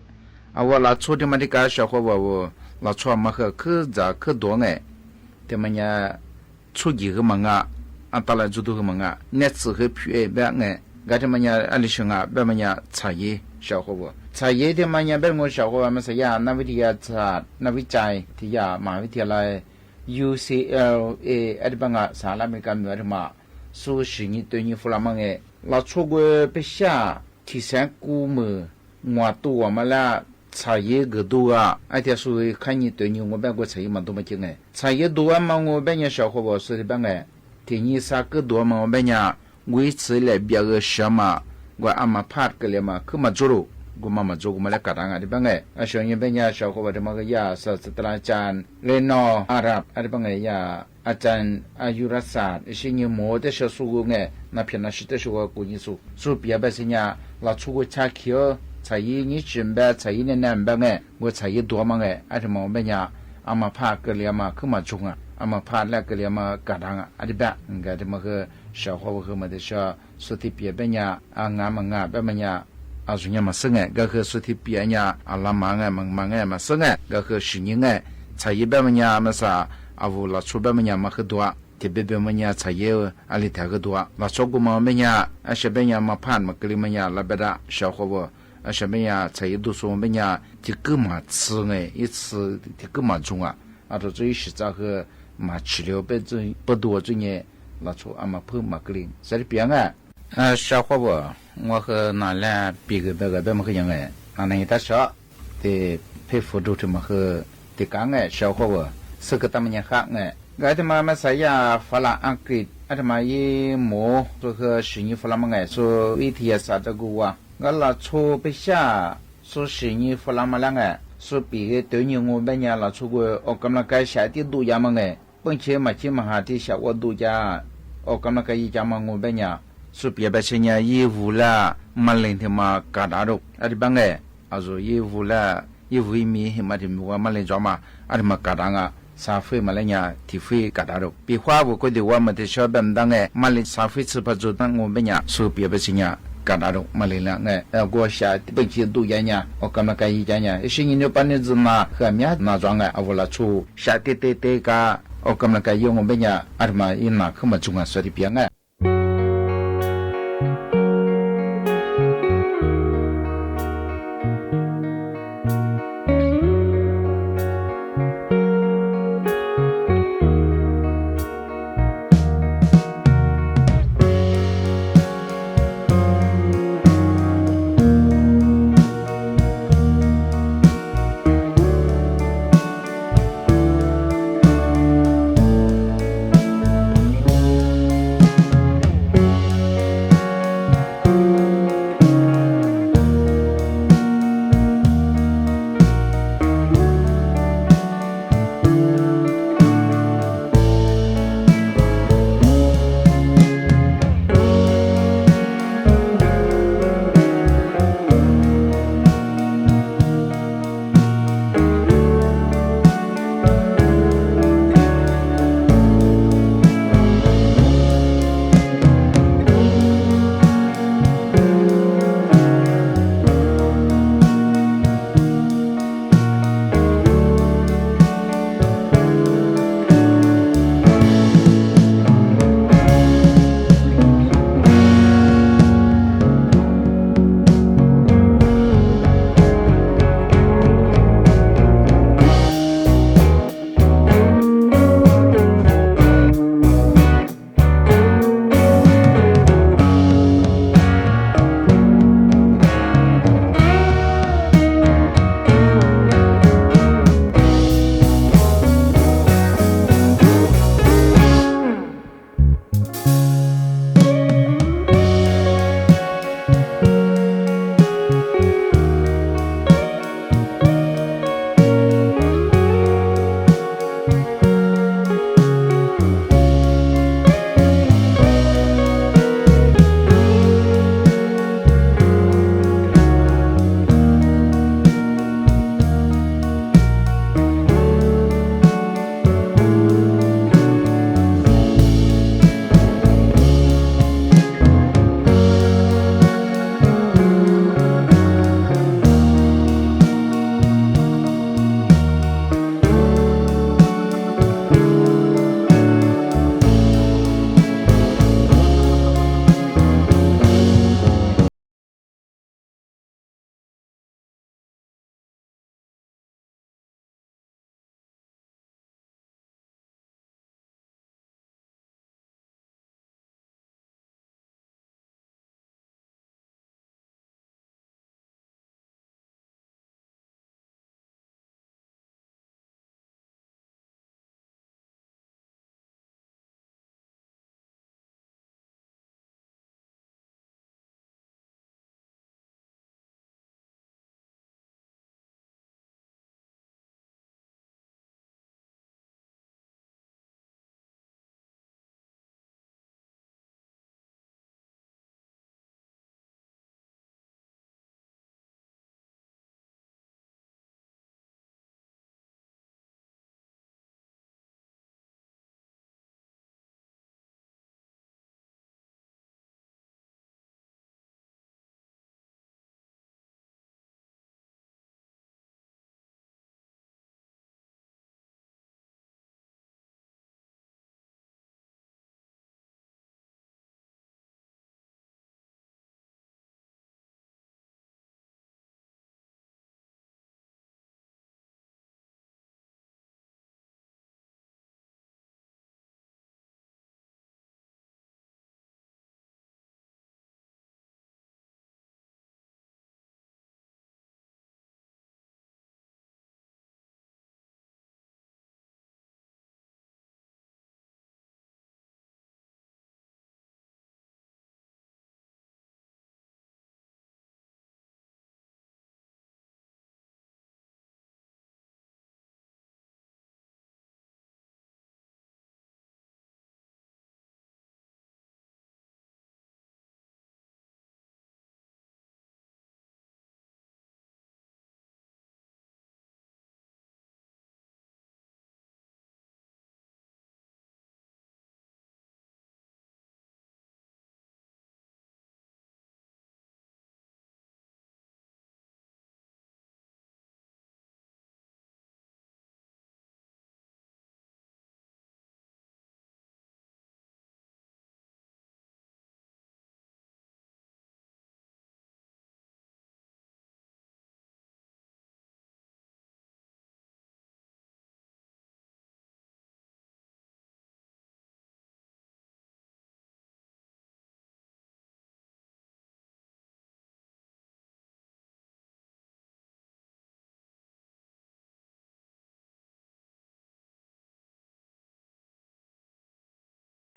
我拉出的嘛的个小伙娃我拉出嘛和可咋可多哎对嘛伢出几个嘛打来就都个嘛那次和票别哎俺这嘛伢阿里兄别嘛伢茶叶小伙娃茶叶的嘛伢别我小伙娃嘛是呀那วิทยาศาสตร์นักวิจัยที่มหาวิทยาลัยUCLA อันบังสหรัฐอเมริกาเหนือที่มาสู้สิ่งนี้ตัวนี้ฝรั่งมังเราช่วยไปชาที่แสนกูมืองัวตัวมาแล้วชายเยกตัวไอ้ที่สู้ขันนี้ตัวนี้我别个ชายมันตัวมาจริงชายเยตัวมา我别个小伙伴说的บังที่นี่สักตัวมา我别个维持了别个什么我阿妈怕个了嘛去嘛做了กูมาโจกูมาแล้วกัดอะไรบ้างช่วงนี้เป็นยาชาวเขาบอกว่าก็ยาศาสตราจารย์เลนออาหรับอะไรบ้างยาอาจารย์อายุรศาสตร์สิ่งนี้หมดแต่ชาวสุกุนับเพียงนับสิแต่ชัวกูยิ่งสู้เปียแบบสิ่งนี้เราชูกูชาเขียวใช้ยี่จุนแบบใช้ยี่แน่นบ้างกูใช้ยี่ตัวมั้งอะไรมองเป็นยาอามาพาเกลียมาขึ้นมาจงอามาพาแล้วเกลียมากัดอะไรแบบงั้นที่มันคือชาวเขาบอกว่าที่ชาวสุดที่เปียเป็นยางามแบบมันยาอาสุญญามาซึ่งก็คือสุดที่เปียเนี่ยอาลามังมังมาซึ่งก็คือสิ่งนี้ใช้แบบมันเนี่ยมาซาอาวุธเราชูแบบมันเนี่ยมาคือตัวที่แบบมันเนี่ยใช้อะไรที่คือตัวเราชกุมามันเนี่ยอาเชเป็นเนี่ยมาผ่านมากลีมันเนี่ยเราแบบชาวเขาบอกอาเชเป็นเนี่ยใช้ดูสูงเป็นเนี่ยที่ก็มาซื้อ一次ที่ก็มาจงอาตัวจุย是这个มา治疗被这不多这呢เราชูอามาเพิ่มมากลีใช่เปียงชาวเขาบอก我和那俩别个么个样那他说的配辅助他们和的讲小伙娃是个他们人喊我他妈是呀法兰安格他妈一模这个实验法兰嘛说วิทยาศาสตร์这个我拉出不下说实验法兰嘛说别个对你我们家拉出个我刚那个下地度呀嘛并且嘛起码还得下我度家我刚那个一家嘛我们家สุปียแบบเช่นยี่วูละมันเล่นที่มากระดาษอะไรบ้างalsoยี่วูละยี่วูมีเห็นมาที่มัวมันเล่นจอมาอะไรมากระดาษซาฟิมาเล่นที่ฟิกระดาษปีขวาบุก็ดีว่ามันที่ชอบแบบนั้นมันเล่นซาฟิสุปัจจุบันงูเป็นสุปียแบบเช่นกระดาษมันเล่นแล้วก็ชาที่เป็นที่ดูยังโอกำลังกายยังสิ่งนี้ปันนี้จะมาขมีน่าจังเอาเวลาชูชาติเตะก็โอกำลังกายงูเป็นอะไรมาอินนักขึ้นมาจุงสุดที่เพียง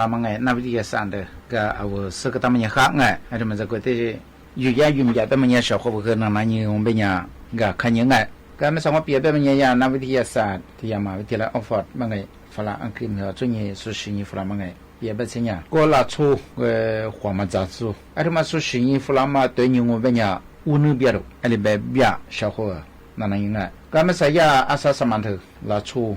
他们哎，那不也上的个我是个他们也好哎，还他们这个的有家有家，他们也小伙不可能那你我们呀个看人哎，个们什么别的们也那不也上，的呀嘛，的来 offer 们哎，发了安克么专业是生意发了们哎。也不怎样，过了出黄马杂志，他们说生意发了嘛，对你我们呀，我那边的，那里边小伙那应该，他们说呀，23馒头拉出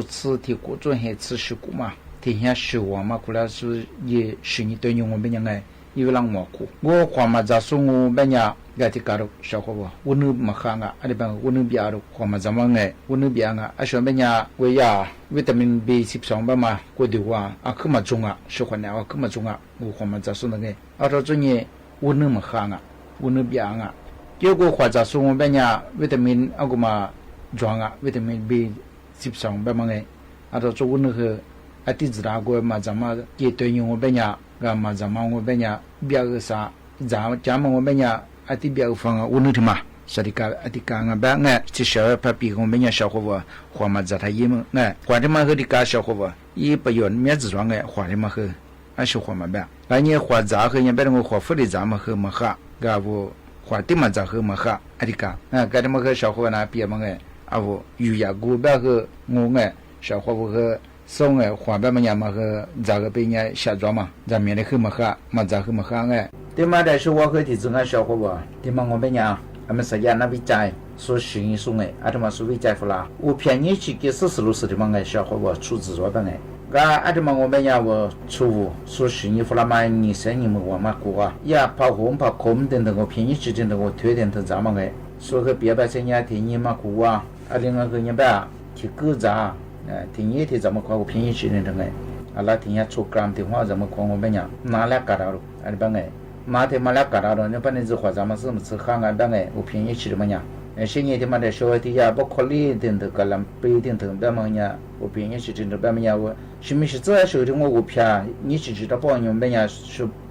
次的各种还吃食过嘛，天下食物嘛，过来是也生意对你我们呀哎，因为让我过，我黄马杂志我们呀。个体搞的小伙吧，我那么看啊，阿里边我那边的黄马怎么哎，我那边啊，上面呀，我呀，维他命 B12吧嘛，过的话啊，可么重啊，喜欢的可么重啊，我黄马咋说那个，啊，这专业我那么看啊，我那边啊，结果或者说我们呀，维他命啊个嘛重啊，维他命 B12吧嘛哎，啊，这做我那个啊，地址那个嘛怎么给对应我们呀，个嘛怎么我们呀，别个啥，咱们我们呀。阿弟别方啊，我那天嘛，说的个阿弟讲啊，别个至少把比我们家小伙子花嘛在他一门，哎，花的嘛和的个小伙子，也不要面子装哎，花的嘛和，俺是花嘛别，俺也花杂和人别我花富的杂嘛和嘛哈，个不花的嘛杂和嘛哈，阿弟讲，啊，个的嘛和小伙子那别嘛哎，啊不有呀个别和我哎，小伙子和。送哎，花别么样嘛和咋个被人家下装嘛，咱面的很么哈，嘛咋很么哈哎。对嘛的是我和的这个小伙子，对嘛我们呀，俺们是家那边在说生意送哎，阿他妈说为在乎啦，我便宜去给40-60的嘛哎小伙子出资做办哎。阿他妈我们呀我出说生意付了嘛，23年么我嘛过啊，呀跑红跑空等等我便宜去等等我推等等咱们哎，说和别把生意天你嘛过啊，阿另外个人吧提个咋。天一天怎么夸我便宜去的哎，阿拉天下出gram的话怎么夸我们呀？哪俩干到了？阿里边哎，马天马俩干到了，你把那只话咱们是么吃汉安边哎，我便宜去的么呀？现在他妈的小的呀，不考虑等等个人不一定等边么呀？我便宜去等等边么呀？我是没是这时候的我便你只知道帮你们呀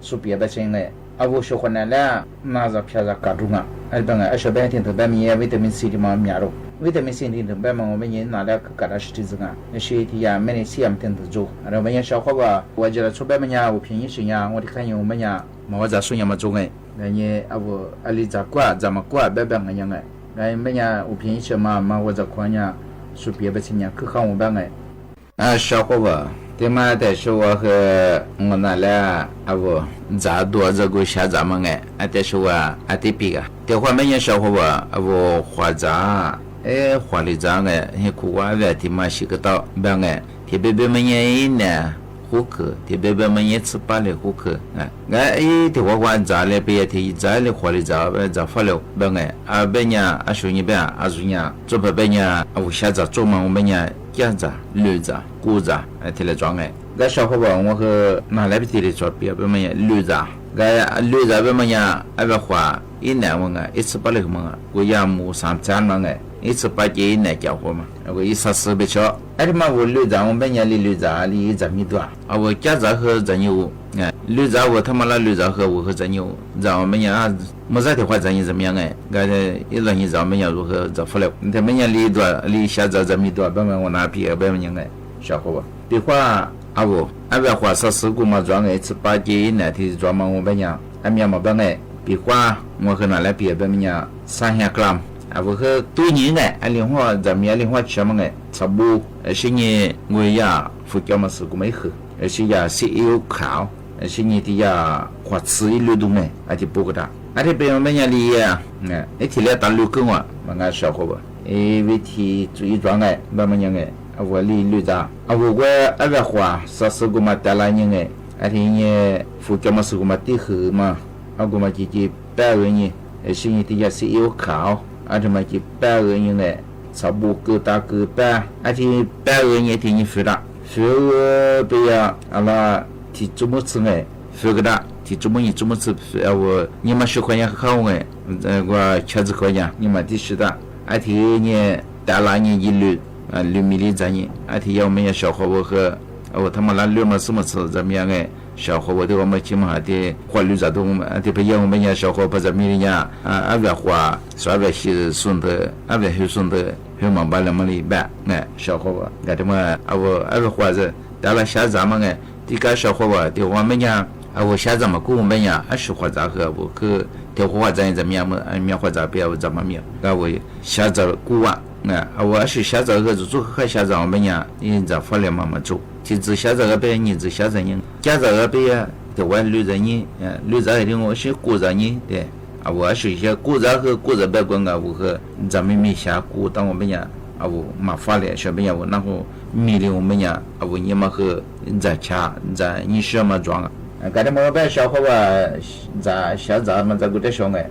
说别的钱哎，啊我说回来了，哪着便着干中啊？阿里边哎，小白天等边么呀？维他命 C 的嘛面肉。维他命 C 的白嘛，我们人拿来给他是这个，那些的呀，每年CM等着做，然后我们小伙吧，我觉得出白么呀，我便宜些呀，我的看见我们呀，我在说呀么做哎，那你啊不，阿里咋过，怎么过，白白个样哎，那么呀，我便宜些嘛，我在看呀，说别的钱呀，可看我白哎，啊小伙吧。对嘛，但是我和我那俩啊不，咋多这个下咱们哎，啊但是我啊得比个，电话没人小伙吧，啊不花咋。哎，花里长哎，还苦瓜外的嘛洗个刀，别哎，特别别么人呢，户口，特别别么人吃饱了户口，哎的话管咋了，别提咋了花里咋咋发了，别哎，啊别呢，啊说你别，啊说你，做不别呢，啊我下咋做嘛，我们呢，干咋，绿咋，谷咋，哎提来装哎，个小伙伴我和哪来不提来做别么人绿咋，个绿咋别么人，啊别花一年我哎，一次把那个么，我养母上家嘛哎。一次把这一年家伙嘛，我一40不少。哎他妈我绿杂，我们家里绿杂里100米多啊！我家杂和咱有，哎，绿杂我他妈那绿杂和我和咱有，咱我们家没啥的话咱也怎么样哎？刚才一让你咱们家如何咋不了？他们家里多里下杂100米多，别问我哪比别问人哎，小伙吧。的话啊不，俺别花40个嘛装一次把这一年的装嘛我们家，俺们没办哎，的话我和那来比别们家300 gram。啊，我和多年哎，啊，另外咱们也另外吃嘛哎，差不多，现在我呀，福建嘛是个没喝，现在是有烤，现在的呀，花吃一路东哎，啊，就不个哒，啊，这边我们家里呀，哎，一天来打6个嘛，俺小伙吧，为提注意装哎，慢慢样哎，啊，我里绿杂，啊，我啊个花40个嘛带来人哎，啊，天也福建嘛是个嘛地河嘛，啊，个嘛就8个人，现在的呀是有烤。啊，他妈就8个人哎，差不多够大够半，而且8个人天你付了，付不要，阿拉提怎么吃哎，付个大，提怎么吃，我你们10块钱好哎，我70块钱，你们第10的，而且你带了你一路6米的咱你，而且要我们小伙我和我他妈那6嘛什么吃怎么样哎？小伙我对我们起码的花绿杂东嘛，对不？要我们家小伙把咱们家啊别花，说别是顺的，别是顺的，还把那么里办，哎，小伙吧，那他妈我别花着，到了下咱们哎，这个小伙吧，的话们呀，我现在么过们呀，是或者和我去的话怎么样么？面或者别怎么面？我现在过完，我是现在个做和现在我们呀，人家发了么做，就是现在个别人是现在人，现在个别的话绿人呢，绿人的我是过人呢，对。我是一些古人和古人别管我和咱们没下古当我们呀，我麻烦了，小朋友然后米的我们呀，我你们和在家在你什么装啊？刚才我把小伙伴在现在嘛在过这上哎。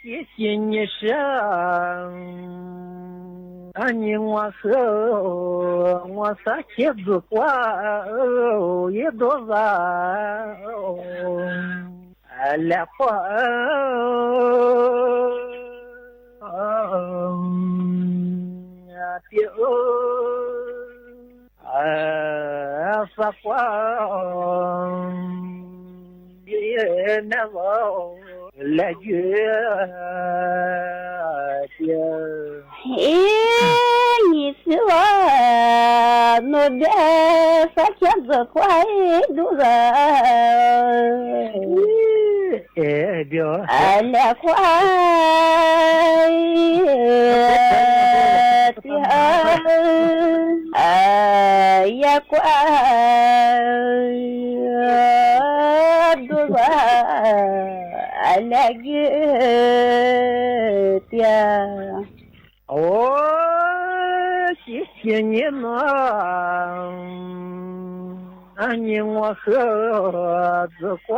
谢谢你生，你我和我仨妻子过一多子来活撒谎也难忘来觉的你是我那边啥天子快路人来快也快路人来个的谢谢你们，你我和子挂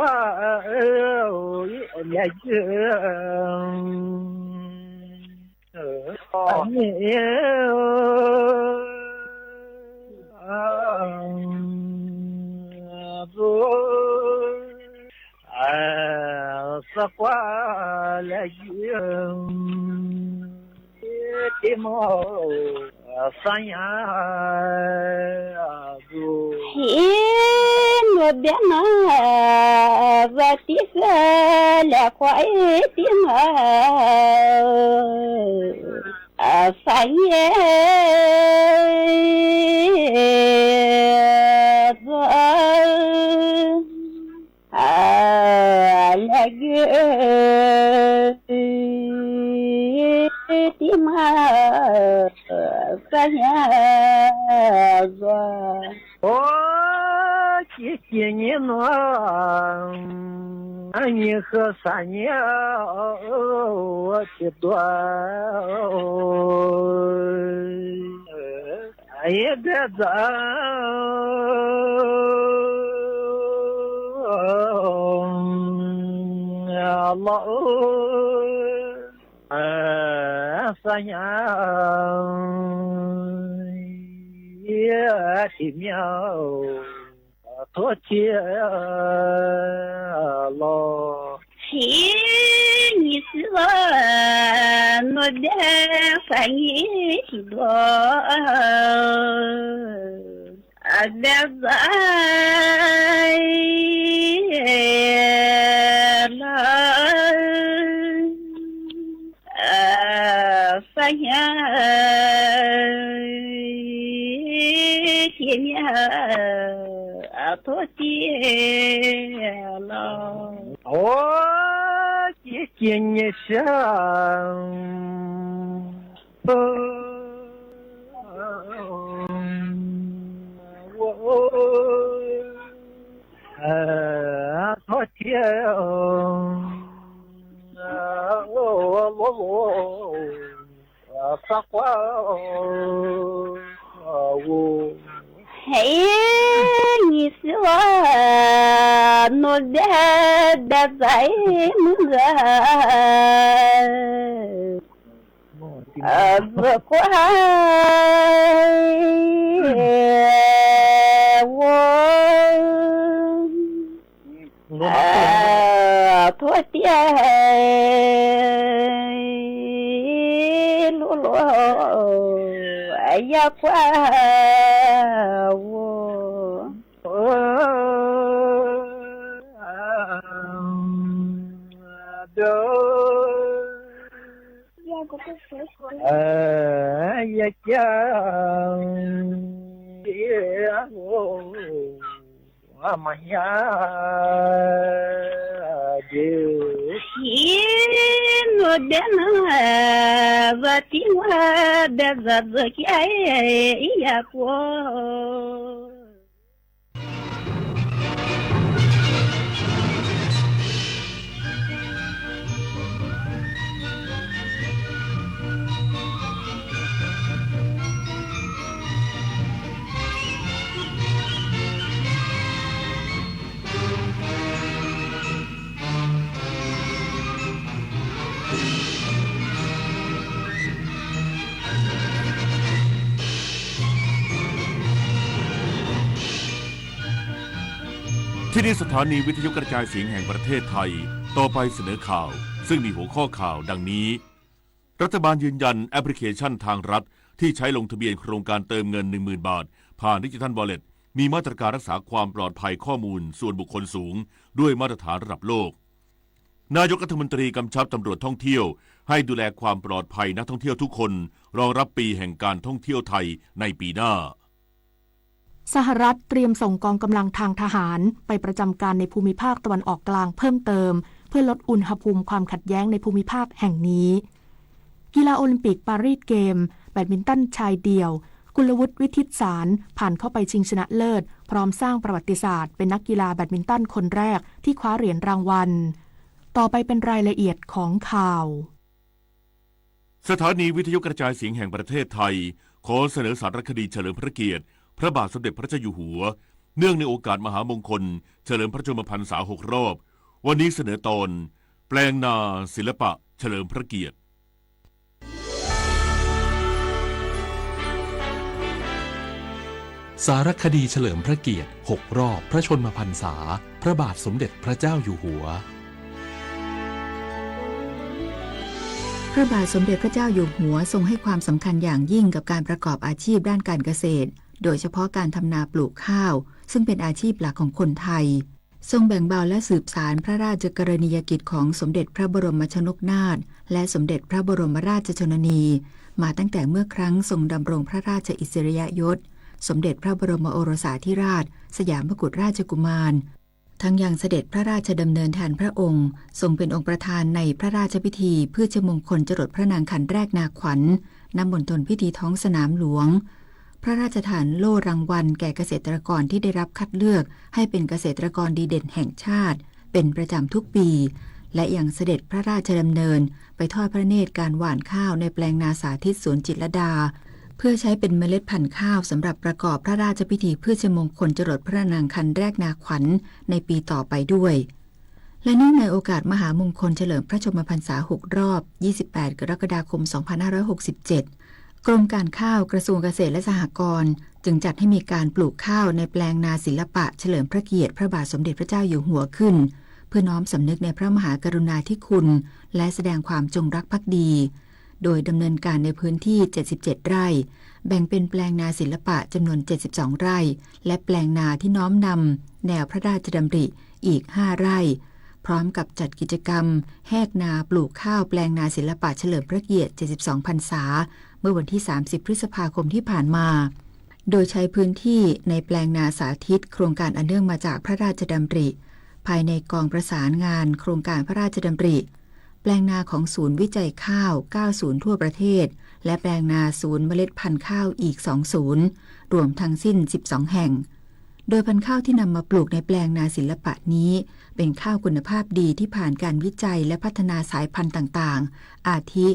来个你撒花来的猫三呀我别拿我的个来快的嘛三爷 tim sa nhà rồi О, чечение, но они хасане, я беда. Allah Sanya Ya Timyao Tochi Allah Ni sila no de fangi do Adazai Saya Kenya atau tiada. Oh, Kenya sang. Atau tiada. Hey, ni sila no de dazai mga ya kwa ya amanya no dena vatiwa dazaki ya kwaที่นี่สถานีวิทยุกระจายเสียงแห่งประเทศไทยต่อไปเสนอข่าวซึ่งมีหัวข้อข่าวดังนี้รัฐบาลยืนยันแอปพลิเคชันทางรัฐที่ใช้ลงทะเบียนโครงการเติมเงิน 10,000 บาทผ่านดิจิทัลวอลเล็ตมีมาตรการรักษาความปลอดภัยข้อมูลส่วนบุคคลสูงด้วยมาตรฐานระดับโลกนายกรัฐมนตรีกำชับตำรวจท่องเที่ยวให้ดูแลความปลอดภัยนักท่องเที่ยวทุกคนรองรับปีแห่งการท่องเที่ยวไทยในปีหน้าสหรัฐเตรียมส่งกองกำลังทางทหารไปประจำการในภูมิภาคตะวันออกกลางเพิ่มเติมเพื่อลดอุณหภูมิความขัดแย้งในภูมิภาคแห่งนี้กีฬาโอลิมปิกปารีสเกมแบดมินตันชายเดี่ยวกุลวุฒิวิทิตสารผ่านเข้าไปชิงชนะเลิศพร้อมสร้างประวัติศาสตร์เป็นนักกีฬาแบดมินตันคนแรกที่คว้าเหรียญรางวัลต่อไปเป็นรายละเอียดของข่าวสถานีวิทยุกระจายเสียงแห่งประเทศไทยขอเสนอสารคดีเฉลิมพระเกียรติพระบาทสมเด็จพระเจ้าอยู่หัวเนื่องในโอกาสมหามงคลเฉลิมพระชนมพรรษา6 รอบวันนี้เสนอตอนแปลงนาศิลปะเฉลิมพระเกียรติสารคดีเฉลิมพระเกียรติ6 รอบพระชนมพรรษาพระบาทสมเด็จพระเจ้าอยู่หัวพระบาทสมเด็จพระเจ้าอยู่หัวทรงให้ความสำคัญอย่างยิ่งกับการประกอบอาชีพด้านการเกษตรโดยเฉพาะการทำนาปลูกข้าวซึ่งเป็นอาชีพหลักของคนไทยทรงแบ่งเบาและสืบสานพระราชกรณียกิจของสมเด็จพระบรมชนกนาถและสมเด็จพระบรมราชชนนีมาตั้งแต่เมื่อครั้งทรงดำรงพระราชอิสริยยศสมเด็จพระบรมโอรสาธิราชสยามกุฎราชกุมาร ทั้งยังเสด็จพระราชดำเนินแทนพระองค์ทรงเป็นองค์ประธานในพระราชพิธีพืชมงคลจรดพระนางขันแรกนาขวัญณมณฑลพิธีท้องสนามหลวงพระราชทานโล่รางวัลแก่เกษตรกรที่ได้รับคัดเลือกให้เป็นเกษตรกรดีเด่นแห่งชาติเป็นประจำทุกปีและยังเสด็จพระราชดำเนินไปทอดพระเนตรการหว่านข้าวในแปลงนาสาธิตสวนจิตรลดาเพื่อใช้เป็นเมล็ดพันธุ์ข้าวสำหรับประกอบพระราชพิธีพืชมงคลจรดพระนางคันแรกนาขวัญในปีต่อไปด้วยและเนื่องในโอกาสมหามงคลเฉลิมพระชนมพรรษา6 รอบ 28 กรกฎาคม 2567 กรมการข้าวกระทรวงเกษตรและสหกรณ์จึงจัดให้มีการปลูกข้าวในแปลงนาศิลปะเฉลิมพระเกียรติพระบาทสมเด็จพระเจ้าอยู่หัวขึ้นเพื่อน้อมสำนึกในพระมหากรุณาธิคุณและแสดงความจงรักภักดีโดยดำเนินการในพื้นที่77 ไร่แบ่งเป็นแปลงนาศิลปะจำนวน72 ไร่และแปลงนาที่น้อมนำแนวพระราชดำริอีก5 ไร่พร้อมกับจัดกิจกรรมแหกนาปลูกข้าวแปลงนาศิลปะเฉลิมพระเกียรติ72 พรรษาเมื่อวันที่30 พฤษภาคมที่ผ่านมาโดยใช้พื้นที่ในแปลงนาสาธิตโครงการอันเนื่องมาจากพระราชดำริภายในกองประสานงานโครงการพระราชดำริแปลงนาของศูนย์วิจัยข้าว9 ศูนย์ทั่วประเทศและแปลงนาศูนย์เมล็ดพันธุ์ข้าวอีก2 ศูนย์รวมทั้งสิ้น12 แห่งโดยพันธุ์ข้าวที่นำมาปลูกในแปลงนาศิลปะนี้เป็นข้าวคุณภาพดีที่ผ่านการวิจัยและพัฒนาสายพันธุ์ต่างๆอาทิ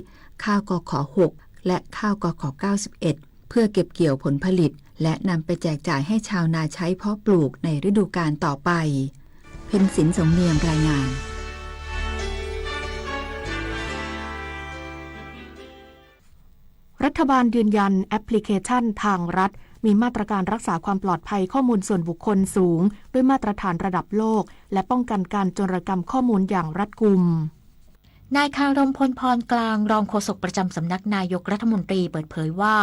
ข้าวกข6และข้าวกข91เพื่อเก็บเกี่ยวผลผลิตและนำไปแจกจ่ายให้ชาวนาใช้เพาะปลูกในฤดูกาลต่อไปเพ็ญศิลป์สงเนียมรายงานรัฐบาลยืนยันแอปพลิเคชันทางรัฐมีมาตรการรักษาความปลอดภัยข้อมูลส่วนบุคคลสูงด้วยมาตรฐานระดับโลกและป้องกันการโจรกรรมข้อมูลอย่างรัดกุมนายคารมพลพรกลางรองโฆษกประจำสำนักนายกรัฐมนตรีเปิดเผยว่า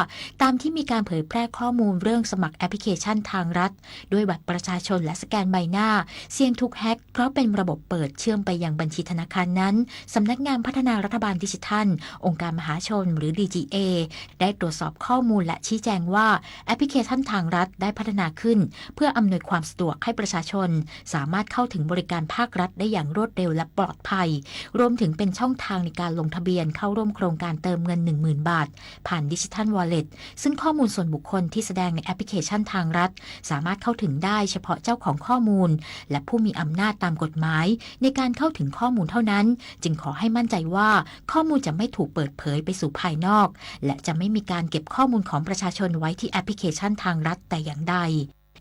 ตามที่มีการเผยแพร่ข้อมูลเรื่องสมัครแอปพลิเคชันทางรัฐด้วยบัตรประชาชนและสแกนใบหน้าเสี่ยงถูกแฮ็กเพราะเป็นระบบเปิดเชื่อมไปยังบัญชีธนาคารนั้นสำนักงานพัฒนารัฐบาลดิจิทัลองค์การมหาชนหรือ DGA ได้ตรวจสอบข้อมูลและชี้แจงว่าแอปพลิเคชันทางรัฐได้พัฒนาขึ้นเพื่ออำนวยความสะดวกให้ประชาชนสามารถเข้าถึงบริการภาครัฐได้อย่างรวดเร็วและปลอดภัยรวมถึงเป็นช่องทางในการลงทะเบียนเข้าร่วมโครงการเติมเงิน 10,000 บาทผ่านดิจิทัลวอลเล็ตซึ่งข้อมูลส่วนบุคคลที่แสดงในแอปพลิเคชันทางรัฐสามารถเข้าถึงได้เฉพาะเจ้าของข้อมูลและผู้มีอำนาจตามกฎหมายในการเข้าถึงข้อมูลเท่านั้นจึงขอให้มั่นใจว่าข้อมูลจะไม่ถูกเปิดเผยไปสู่ภายนอกและจะไม่มีการเก็บข้อมูลของประชาชนไว้ที่แอปพลิเคชันทางรัฐแต่อย่างใด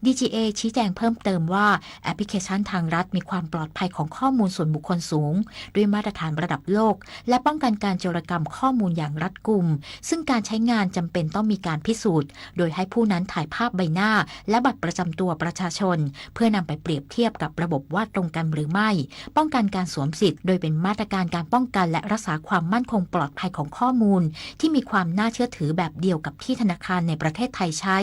DGA ชี้แจงเพิ่มเติมว่าแอปพลิเคชันทางรัฐมีความปลอดภัยของข้อมูลส่วนบุคคลสูงด้วยมาตรฐานระดับโลกและป้องกันการโจรกรรมข้อมูลอย่างรัดกุมซึ่งการใช้งานจำเป็นต้องมีการพิสูจน์โดยให้ผู้นั้นถ่ายภาพใบหน้าและบัตรประจำตัวประชาชนเพื่อนำไปเปรียบเทียบกับระบบว่าตรงกันหรือไม่ป้องกันการสวมสิทธิ์โดยเป็นมาตรการการป้องกันและรักษาความมั่นคงปลอดภัยของข้อมูลที่มีความน่าเชื่อถือแบบเดียวกับที่ธนาคารในประเทศไทยใช้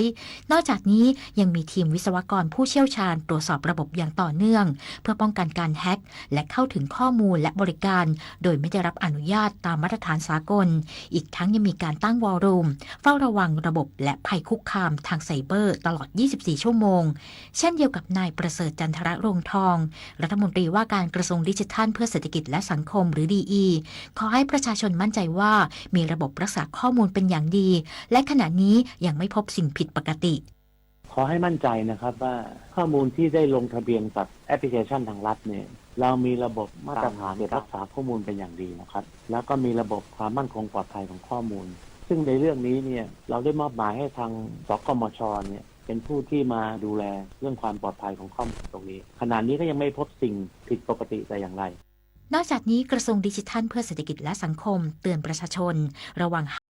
นอกจากนี้ยังมีทีมวิศวกรผู้เชี่ยวชาญตรวจสอบระบบอย่างต่อเนื่องเพื่อป้องกันการแฮ็กและเข้าถึงข้อมูลและบริการโดยไม่ได้รับอนุญาตตามมาตรฐานสากลอีกทั้งยังมีการตั้งวอลลุ่มเฝ้าระวังระบบและภัยคุกคามทางไซเบอร์ตลอด 24 ชั่วโมงเช่นเดียวกับนายประเสริฐจันทรรงทองรัฐมนตรีว่าการกระทรวงดิจิทัลเพื่อเศรษฐกิจและสังคมหรือ DE ขอให้ประชาชนมั่นใจว่ามีระบบรักษาข้อมูลเป็นอย่างดีและขณะนี้ยังไม่พบสิ่งผิดปกติขอให้มั่นใจนะครับว่าข้อมูลที่ได้ลงทะเบียนกับแอปพลิเคชันทางรัฐเนี่ยเรามีระบบมาตรฐานรักษาข้อมูลเป็นอย่างดีนะครับแล้วก็มีระบบความมั่นคงปลอดภัยของข้อมูลซึ่งในเรื่องนี้เนี่ยเราได้มอบหมายให้ทางสกมชเนี่ยเป็นผู้ที่มาดูแลเรื่องความปลอดภัยของข้อมูลตรงนี้ขณะนี้ก็ยังไม่พบสิ่งผิดปกติแต่อย่างไรนอกจากนี้กระทรวงดิจิทัลเพื่อเศรษฐกิจและสังคมเตือนประชาชนระวัง